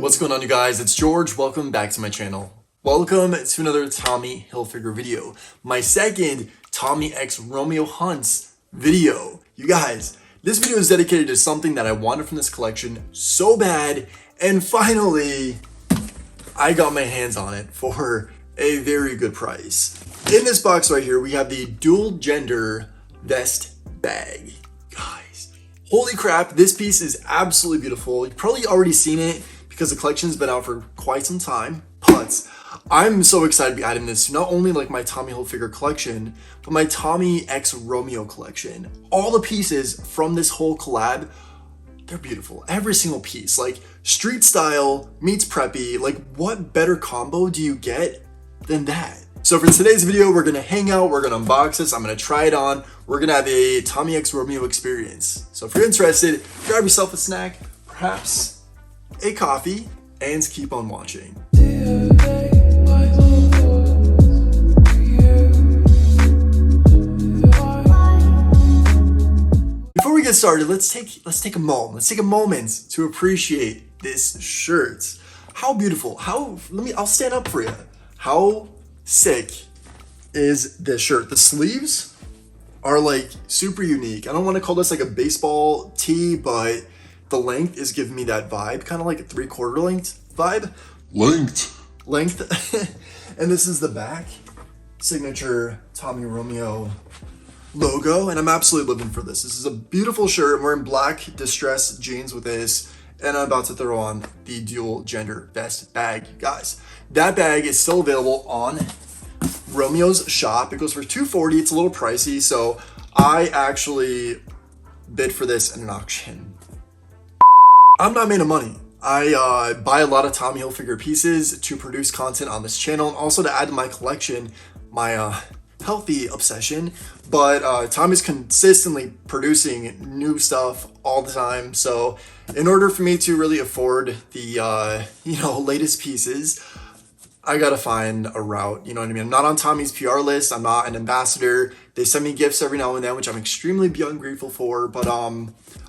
What's going on, you guys? It's George. Welcome back to my channel. Welcome to another Tommy Hilfiger video. My second Tommy x Romeo Hunts video. You guys, this video is dedicated to something that I wanted from this collection so bad, and finally, I got my hands on it for a very good price. In this box right here, we have the dual gender vest bag. Guys, holy crap, this piece is absolutely beautiful. You've probably already seen it because the collection's been out for quite some time, but I'm so excited to be adding this to not only like my Tommy Hilfiger collection, but my Tommy x Romeo collection. All the pieces from this whole collab, they're beautiful. Every single piece, like street style meets preppy. Like, what better combo do you get than that? So for today's video, we're gonna hang out, we're gonna unbox this, I'm gonna try it on, we're gonna have a Tommy x Romeo experience. So if you're interested, grab yourself a snack, perhaps a coffee, and keep on watching. Before we get started, let's take a moment to appreciate this shirt. How beautiful! I'll stand up for you. How sick is this shirt? The sleeves are like super unique. I don't want to call this like a baseball tee, but the length is giving me that vibe, kind of like a 3/4 length vibe. Length. And this is the back, signature Tommy Romeo logo, and I'm absolutely living for this. This is a beautiful shirt. I'm wearing black distressed jeans with this, and I'm about to throw on the dual gender vest bag. Guys, that bag is still available on Romeo's shop. It goes for $240. It's a little pricey, so I actually bid for this in an auction. I'm not made of money. I buy a lot of Tommy Hilfiger pieces to produce content on this channel and also to add to my collection, my healthy obsession. But Tommy's consistently producing new stuff all the time. So in order for me to really afford the latest pieces, I gotta find a route, you know what I mean? I'm not on Tommy's PR list, I'm not an ambassador. They send me gifts every now and then, which I'm extremely beyond grateful for, but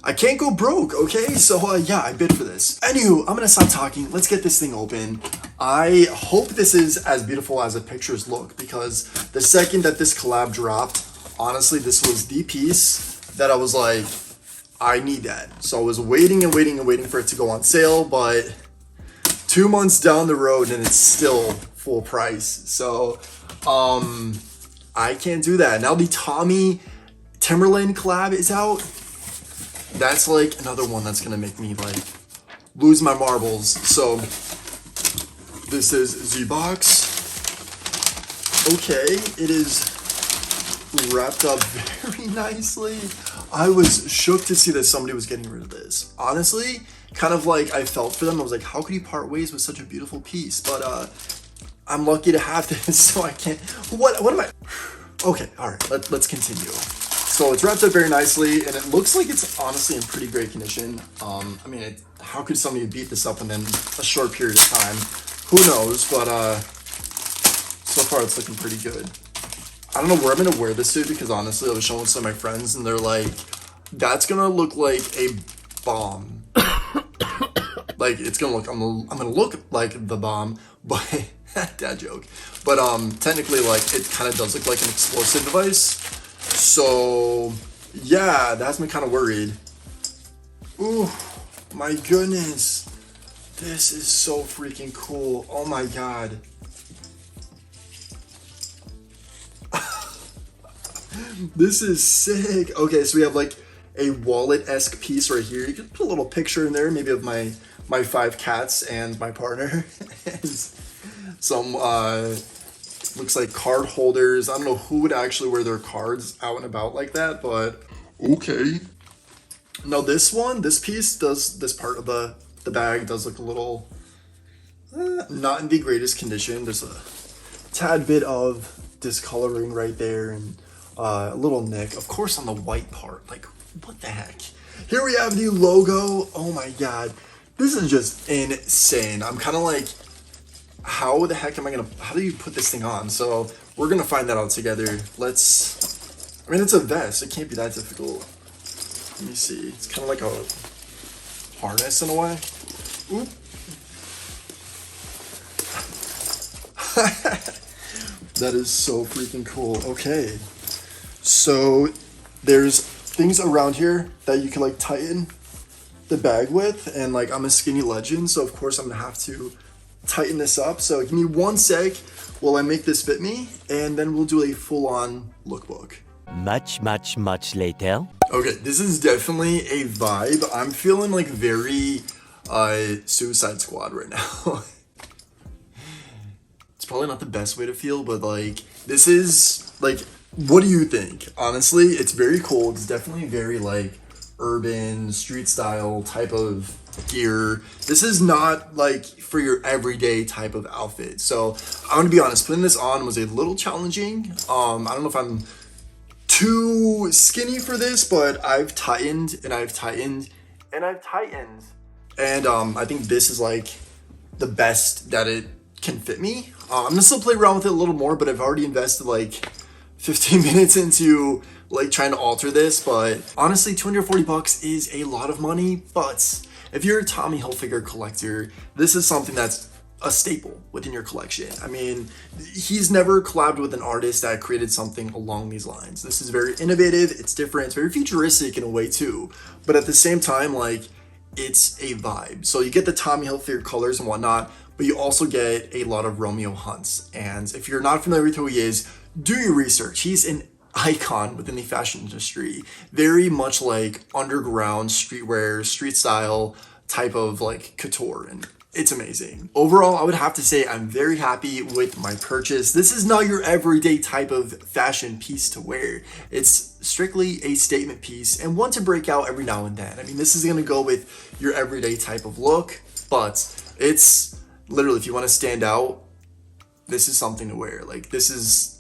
I can't go broke, okay? So yeah, I bid for this. Anywho, I'm gonna stop talking, let's get this thing open. I hope this is as beautiful as the pictures look, because the second that this collab dropped, honestly, this was the piece that I was like, I need that. So I was waiting and waiting and waiting for it to go on sale, but 2 months down the road and it's still full price. So I can't do that. Now the Tommy Timberland collab is out. That's like another one that's gonna make me like lose my marbles. So this is the box. Okay, it is wrapped up very nicely. I was shook to see that somebody was getting rid of this. Honestly, kind of like I felt for them. I was like, how could you part ways with such a beautiful piece? But I'm lucky to have this, so I can't. What am I? Okay, all right, let's continue. So it's wrapped up very nicely, and it looks like it's honestly in pretty great condition. I mean, how could somebody beat this up within a short period of time? Who knows? But so far it's looking pretty good. I don't know where I'm gonna wear this to, because honestly, I was showing some of my friends and they're like, that's gonna look like a bomb. Like, it's gonna look, I'm gonna look like the bomb, but dad joke. But technically, like, it kind of does look like an explosive device. So yeah, that's me kind of worried. Ooh, my goodness. This is so freaking cool. Oh my God. This is sick. Okay, so we have like a wallet-esque piece right here. You can put a little picture in there, maybe of my 5 cats and my partner. Some looks like card holders. I don't know who would actually wear their cards out and about like that, but okay. Now this piece does, this part of the bag does look a little not in the greatest condition. There's a tad bit of discoloring right there, and a little nick, of course, on the white part. Like, what the heck? Here we have the logo. Oh my God, this is just insane. I'm kind of like, how the heck am I gonna, how do you put this thing on? So we're gonna find that out together. I mean, it's a vest, it can't be that difficult. Let me see, it's kind of like a harness in a way. Oop. That is so freaking cool. Okay. So there's things around here that you can like tighten the bag with, and like I'm a skinny legend, so of course I'm gonna have to tighten this up. So give me 1 sec while I make this fit me, and then we'll do a full-on lookbook. Much later. Okay, this is definitely a vibe. I'm feeling like very Suicide Squad right now. It's probably not the best way to feel, but like this is like, what do you think? Honestly, it's very cool. It's definitely very like urban street style type of gear. This is not like for your everyday type of outfit. So I'm gonna be honest, putting this on was a little challenging. I don't know if I'm too skinny for this, but I've tightened and I've tightened and I've tightened. And I think this is like the best that it can fit me. I'm gonna still play around with it a little more, but I've already invested like 15 minutes into like trying to alter this. But honestly, 240 bucks is a lot of money. But if you're a Tommy Hilfiger collector, this is something that's a staple within your collection. I mean, he's never collabed with an artist that created something along these lines. This is very innovative, it's different, it's very futuristic in a way too. But at the same time, like, it's a vibe. So you get the Tommy Hilfiger colors and whatnot, but you also get a lot of Romeo hunts. And if you're not familiar with who he is, do your research. He's an icon within the fashion industry. Very much like underground streetwear, street style type of like couture, and it's amazing. Overall, I would have to say I'm very happy with my purchase. This is not your everyday type of fashion piece to wear. It's strictly a statement piece and one to break out every now and then. I mean, this is gonna go with your everyday type of look, but it's literally, if you wanna stand out, this is something to wear. Like, this is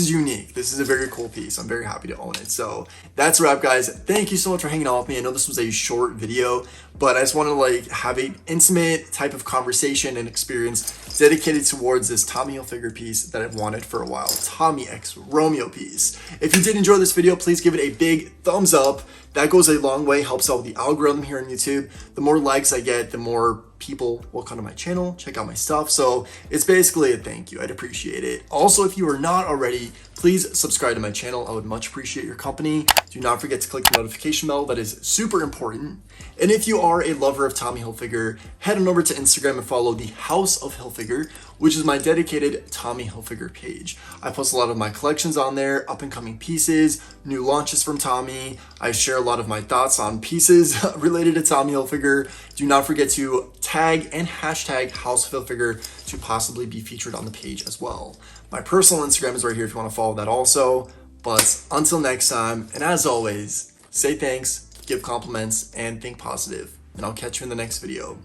unique. This is a very cool piece. I'm very happy to own it. So that's a wrap, guys. Thank you so much for hanging out with me. I know this was a short video, but I just want to like have an intimate type of conversation and experience dedicated towards this Tommy Hilfiger piece that I've wanted for a while. Tommy X Romeo piece. If you did enjoy this video, please give it a big thumbs up. That goes a long way, helps out with the algorithm here on YouTube. The more likes I get, the more people will come to my channel, check out my stuff. So it's basically a thank you. I'd appreciate it. Also, if you are not already, please subscribe to my channel. I would much appreciate your company. Do not forget to click the notification bell. That is super important. And if you are a lover of Tommy Hilfiger, head on over to Instagram and follow the House of Hilfiger, which is my dedicated Tommy Hilfiger page. I post a lot of my collections on there, up and coming pieces, new launches from Tommy. I share a lot of my thoughts on pieces related to Tommy Hilfiger. Do not forget to tag and hashtag House of Hilfiger to possibly be featured on the page as well. My personal Instagram is right here if you want to follow that also. But until next time, and as always, say thanks, give compliments, and think positive. And I'll catch you in the next video.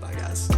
Bye, guys.